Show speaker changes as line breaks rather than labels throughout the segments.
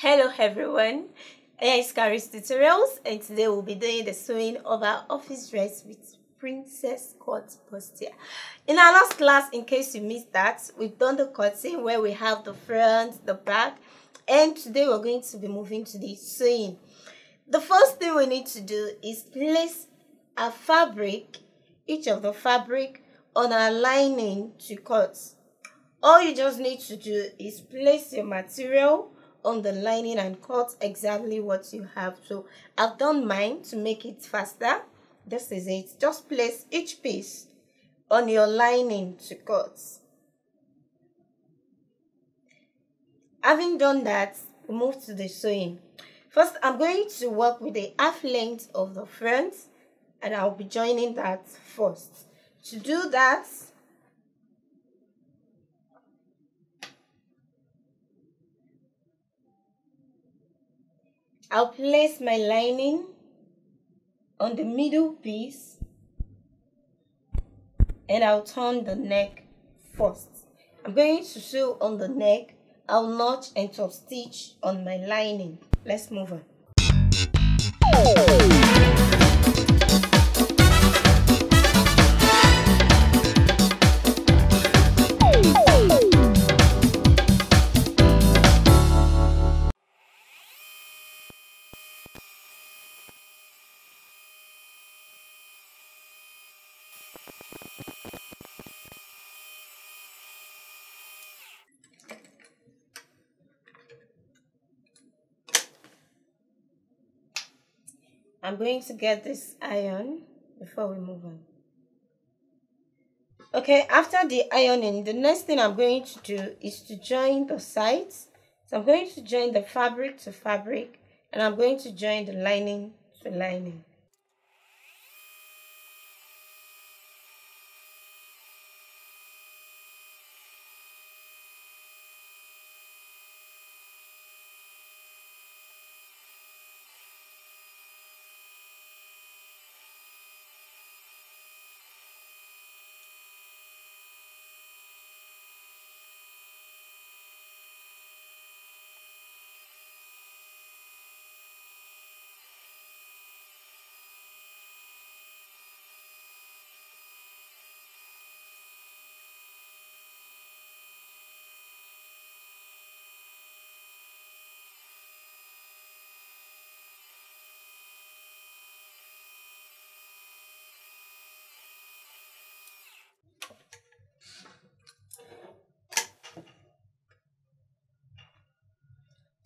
Hello everyone, here is Kharis Tutorials, and today we'll be doing the sewing of our office dress with princess cut bustier. In our last class, in case you missed that, we've done the cutting where we have the front, the back, and today we're going to be moving to the sewing. The first thing we need to do is place a fabric, each of the fabric, on our lining to cut. All you just need to do is place your material on the lining and cut exactly what you have. So I've done mine to make it faster. This is it. Just place each piece on your lining to cut. Having done that, we move to the sewing. First, I'm going to work with the half length of the front, and I'll be joining that first. To do that, I'll place my lining on the middle piece and I'll turn the neck first. I'm going to sew on the neck. I'll notch and top stitch on my lining. Let's move on. I'm going to get this iron before we move on. Okay, after the ironing, the next thing I'm going to do is to join the sides. So I'm going to join the fabric to fabric, and I'm going to join the lining to lining.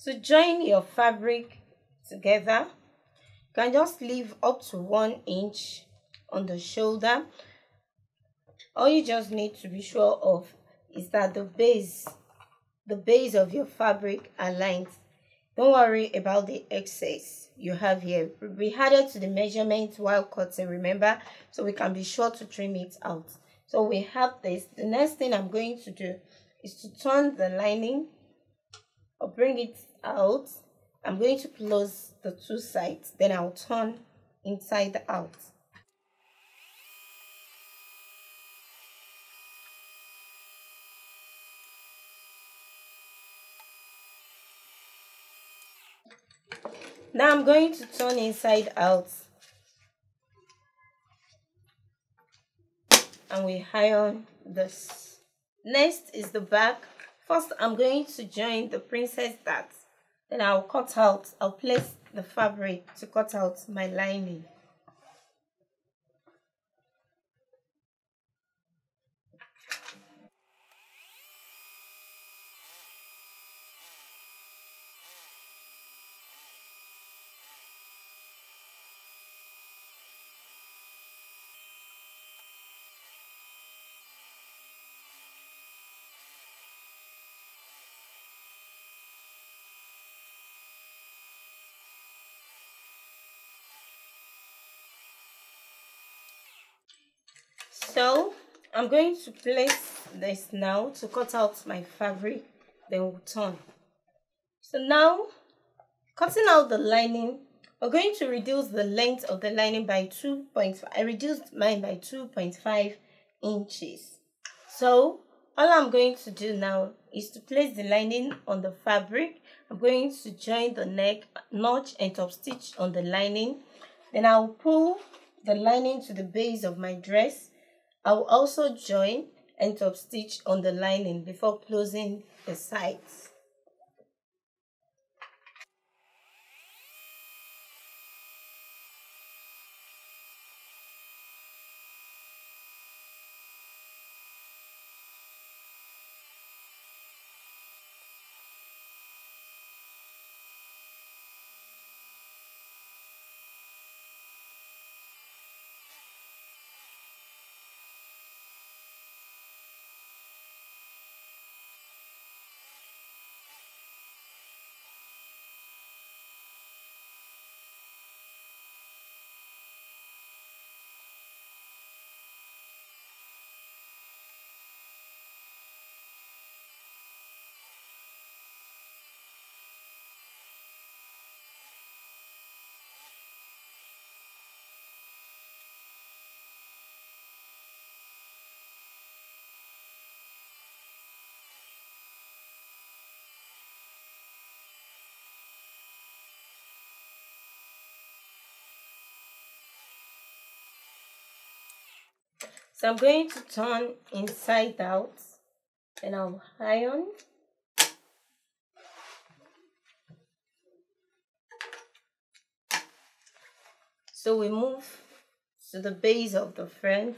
To join your fabric together, you can just leave up to 1 inch on the shoulder. All you just need to be sure of is that the base of your fabric aligns. Don't worry about the excess you have here. We added to the measurement while cutting, remember, so we can be sure to trim it out. So we have this. The next thing I'm going to do is to turn the lining or bring it out. I'm going to close the two sides, then I'll turn inside out. Now I'm going to turn inside out, and we iron this. Next is the back. First, I'm going to join the princess dart. Then I'll place the fabric to cut out my lining. So I'm going to place this now to cut out my fabric, then we'll turn. So now, cutting out the lining, we're going to reduce the length of the lining by 2.5. I reduced mine by 2.5 inches. So all I'm going to do now is to place the lining on the fabric, I'm going to join the neck, notch and top stitch on the lining. Then I'll pull the lining to the base of my dress. I'll also join and top stitch on the lining before closing the sides. So I'm going to turn inside out and I'll iron. So we move to the base of the front.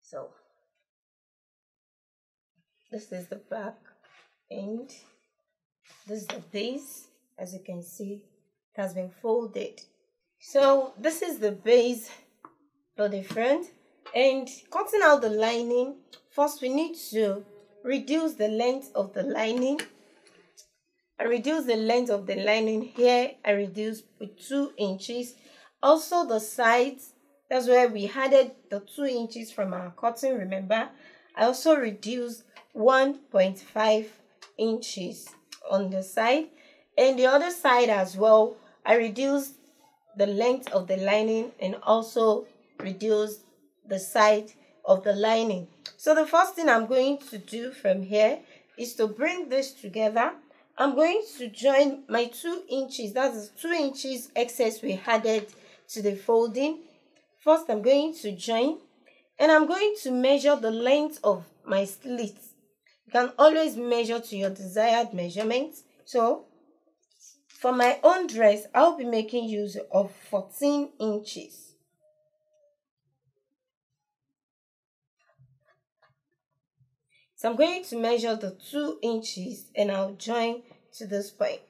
So this is the back end. This is the base. As you can see, it has been folded. So this is the base for the front. And cutting out the lining, first we need to reduce the length of the lining. I reduce the length of the lining here. I reduced with 2 inches. Also the sides, that's where we added the 2 inches from our cutting, remember. I also reduced 1.5 inches on the side. And the other side as well, I reduced the length of the lining and also reduced the side of the lining. So the first thing I'm going to do from here is to bring this together. I'm going to join my 2 inches, that is 2 inches excess we added to the folding. First I'm going to join and I'm going to measure the length of my slit. You can always measure to your desired measurement. So for my own dress, I'll be making use of 14 inches. So I'm going to measure the 2 inches and I'll join to this point.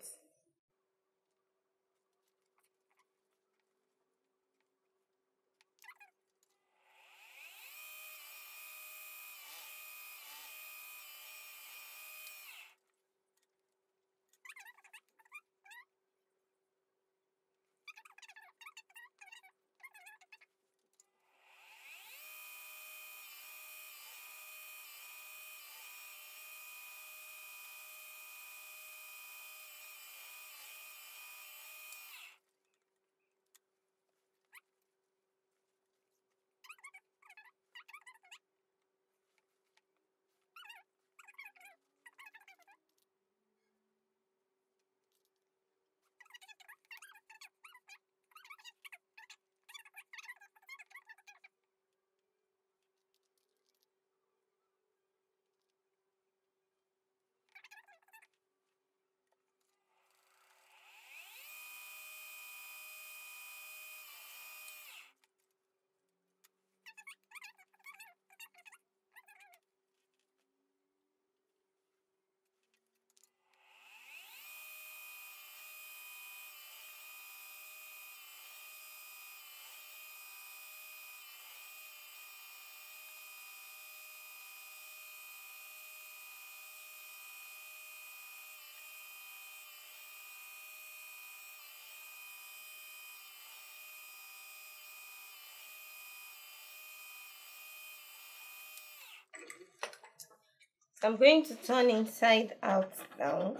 So I'm going to turn inside out now.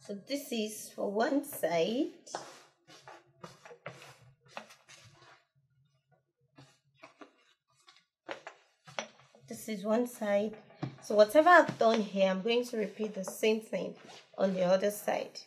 So this is for one side. This is one side. So whatever I've done here, I'm going to repeat the same thing on the other side.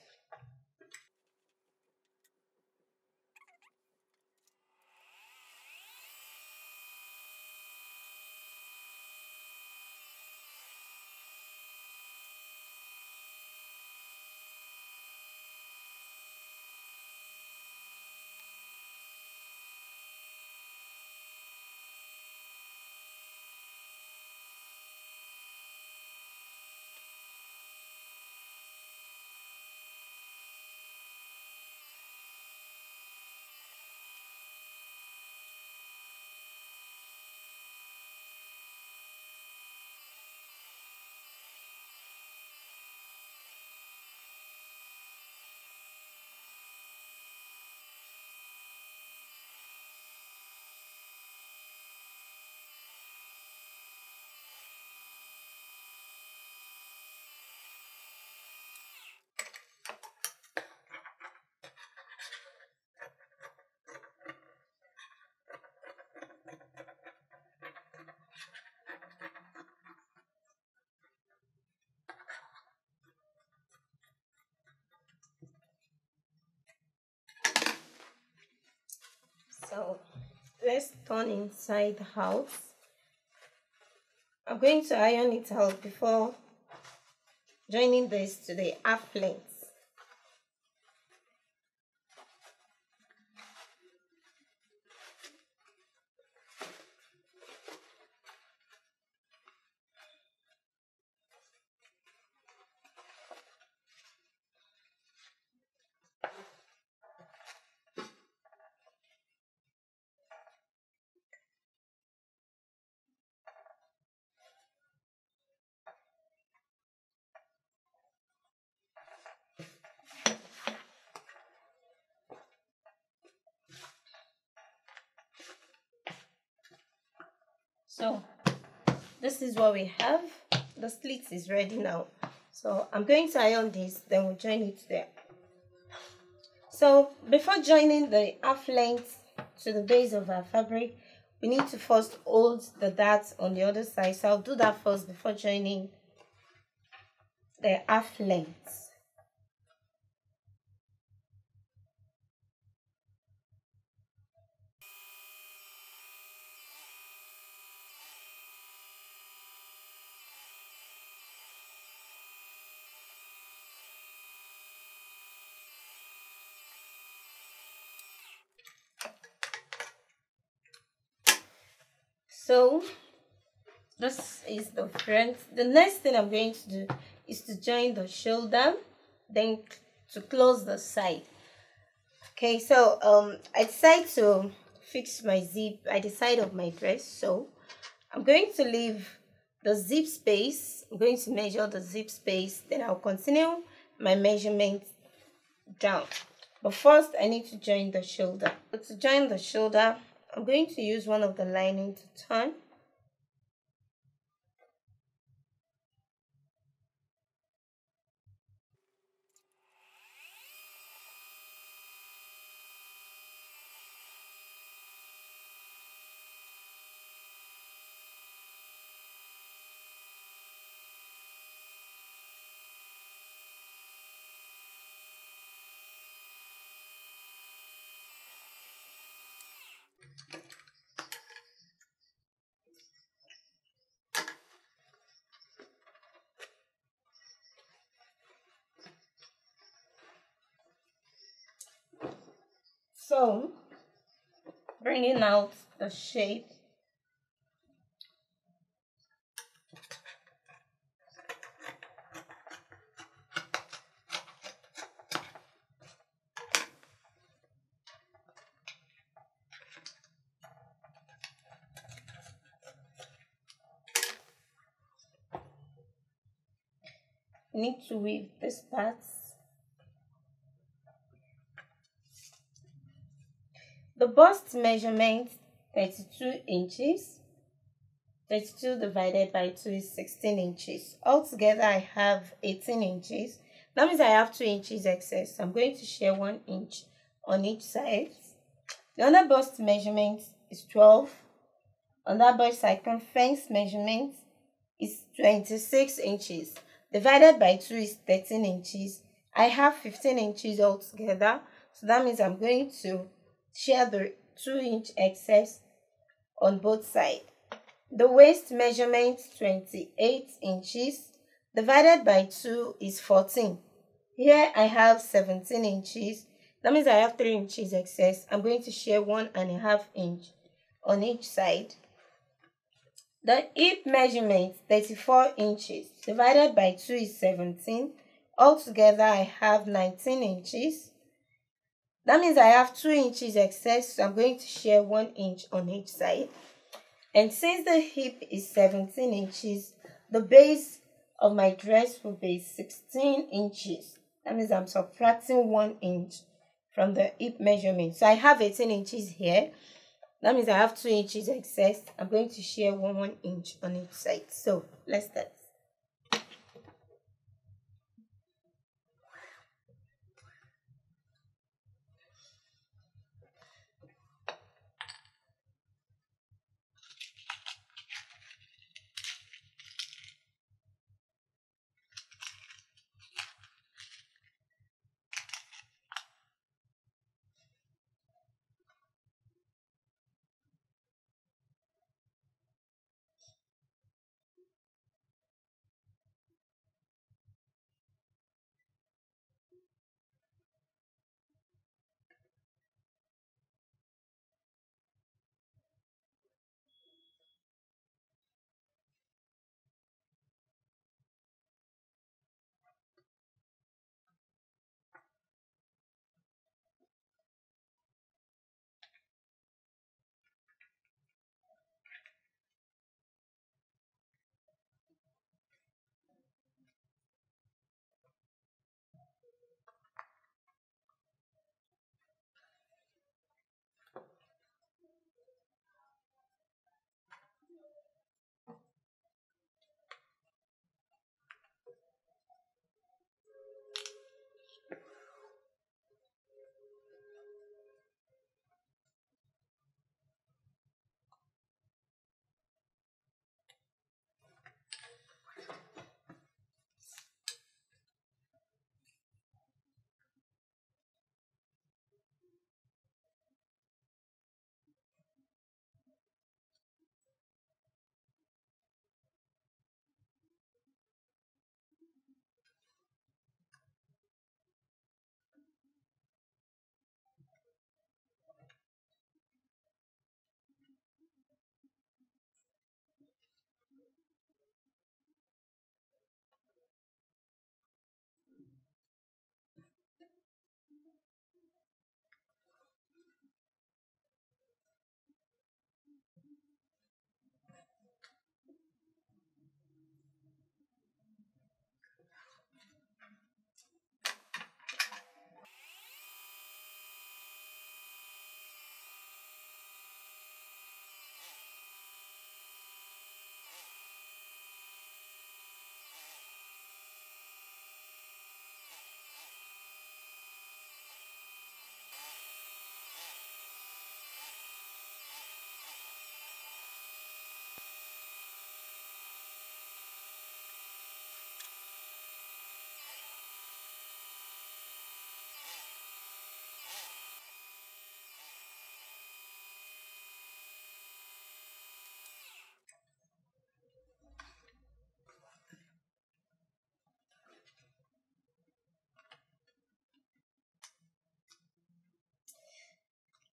So let's turn inside out. I'm going to iron it out before joining this to the half length. So this is what we have. The slit is ready now. So I'm going to iron this, then we'll join it there. So before joining the half length to the base of our fabric, we need to first hold the darts on the other side. So I'll do that first before joining the half length. So this is the front. The next thing I'm going to do is to join the shoulder, then to close the side. Okay, so I decided to fix my zip at the side of my dress. So I'm going to leave the zip space. I'm going to measure the zip space, then I'll continue my measurement down. But first I need to join the shoulder. But to join the shoulder, I'm going to use one of the lining to turn. So, bringing out the shape. You need to weave this part. The bust measurement 32 inches. 32 divided by 2 is 16 inches. Altogether I have 18 inches. That means I have 2 inches excess. I'm going to share 1 inch on each side. The under bust measurement is 12. Under bust circumference measurement is 26 inches. Divided by 2 is 13 inches. I have 15 inches altogether. So that means I'm going to share the 2-inch excess on both sides. The waist measurement 28 inches. Divided by 2 is 14. Here I have 17 inches. That means I have 3 inches excess. I'm going to share 1.5 inch on each side. The hip measurement 34 inches. Divided by 2 is 17. Altogether I have 19 inches. That means I have 2 inches excess. So I'm going to share 1 inch on each side. And since the hip is 17 inches, the base of my dress will be 16 inches. That means I'm subtracting 1 inch from the hip measurement. So I have 18 inches here. That means I have 2 inches excess. I'm going to share 1 inch on each side. So let's start.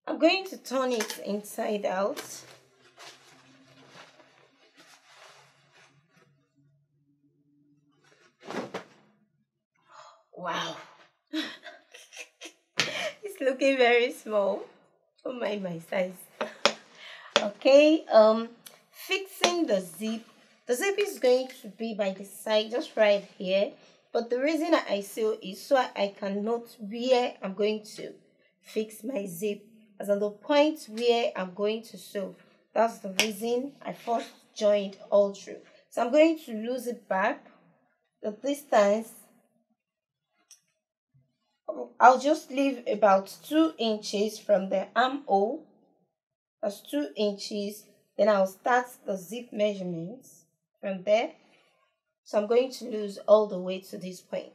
I'm going to turn it inside out. Wow. It's looking very small. Oh my size. Okay, fixing the zip. The zip is going to be by the side, just right here. But the reason I sew is so I can note where I'm going to fix my zip, as on the point where I'm going to sew. That's the reason I first joined all through. So I'm going to lose it back. The distance I'll just leave about 2 inches from the armhole. That's 2 inches. Then I'll start the zip measurements from there. So I'm going to lose all the way to this point.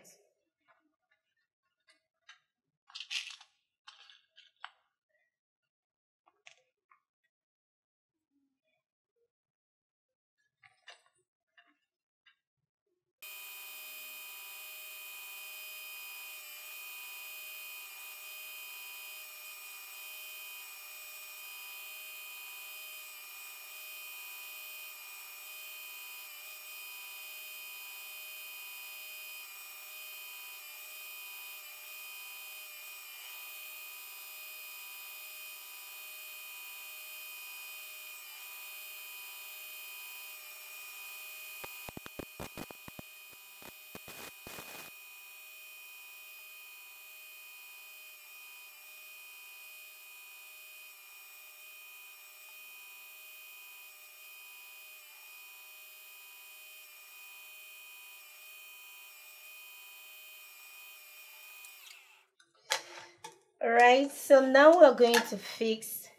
Alright, so now we're going to fix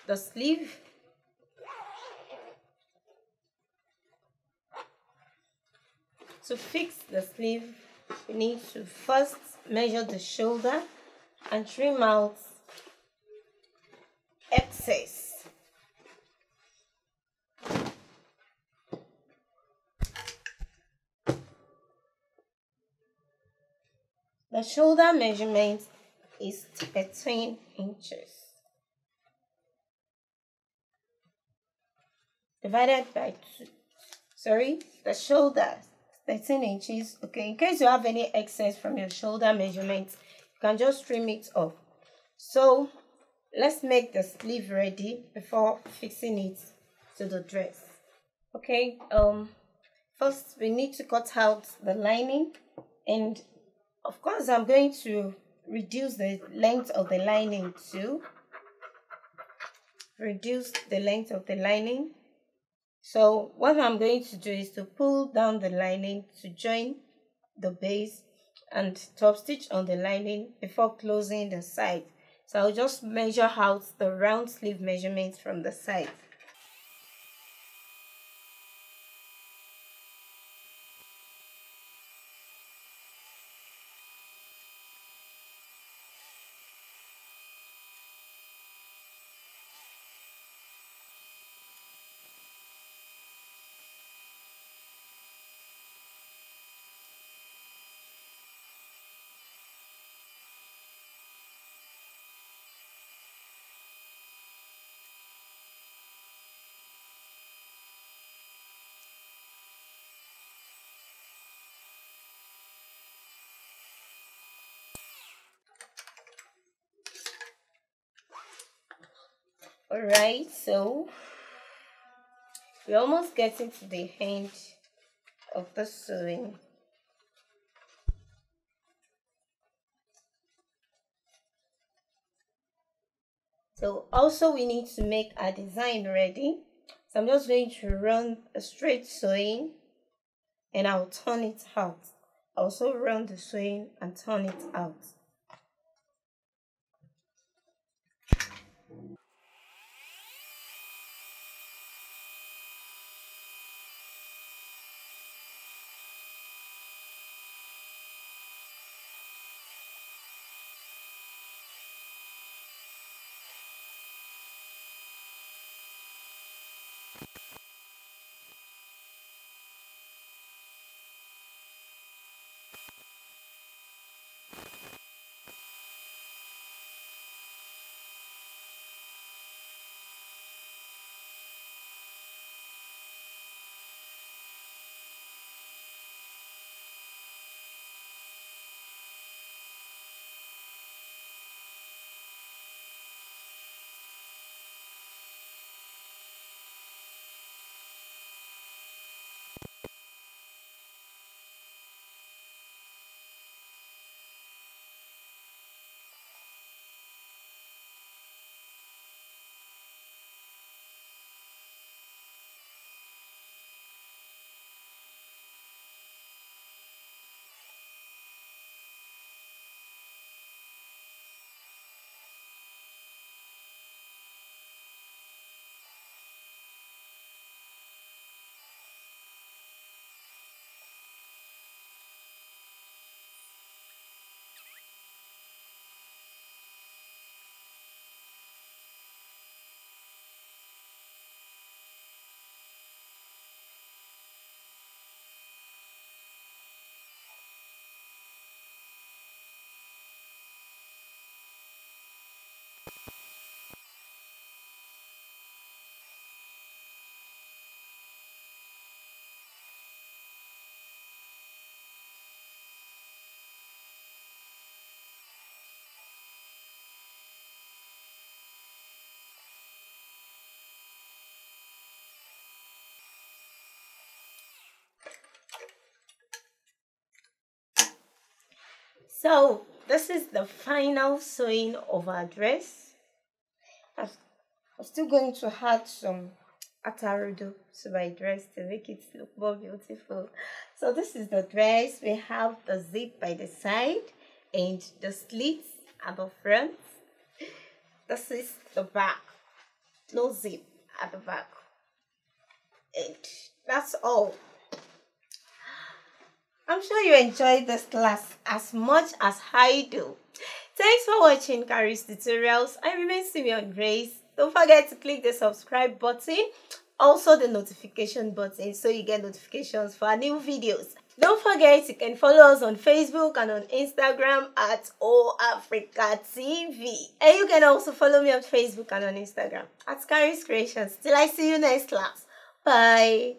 the sleeve. To fix the sleeve, we need to first measure the shoulder and trim out excess. The shoulder measurement is 13 inches divided by 2. Sorry, the shoulder 13 inches. Okay, in case you have any excess from your shoulder measurement, you can just trim it off. So let's make the sleeve ready before fixing it to the dress. Okay, first we need to cut out the lining, and of course I'm going to reduce the length of the lining too. Reduce the length of the lining. So what I'm going to do is to pull down the lining to join the base and top stitch on the lining before closing the side. So I'll just measure out the round sleeve measurements from the side. Alright, so we're almost getting to the end of the sewing. So also we need to make our design ready. So I'm just going to run a straight sewing and I'll turn it out. Also run the sewing and turn it out. So this is the final sewing of our dress. I'm still going to add some atarudo to my dress to make it look more beautiful. So this is the dress. We have the zip by the side and the slits at the front. This is the back. No zip at the back. And that's all. I'm sure you enjoyed this class as much as I do. Thanks for watching Kharis tutorials. I remain Simeon Grace. Don't forget to click the subscribe button, also the notification button, so you get notifications for our new videos. Don't forget you can follow us on Facebook and on Instagram at Afriq TV. And you can also follow me on Facebook and on Instagram at Kharis Kreations. Till I see you next class. Bye.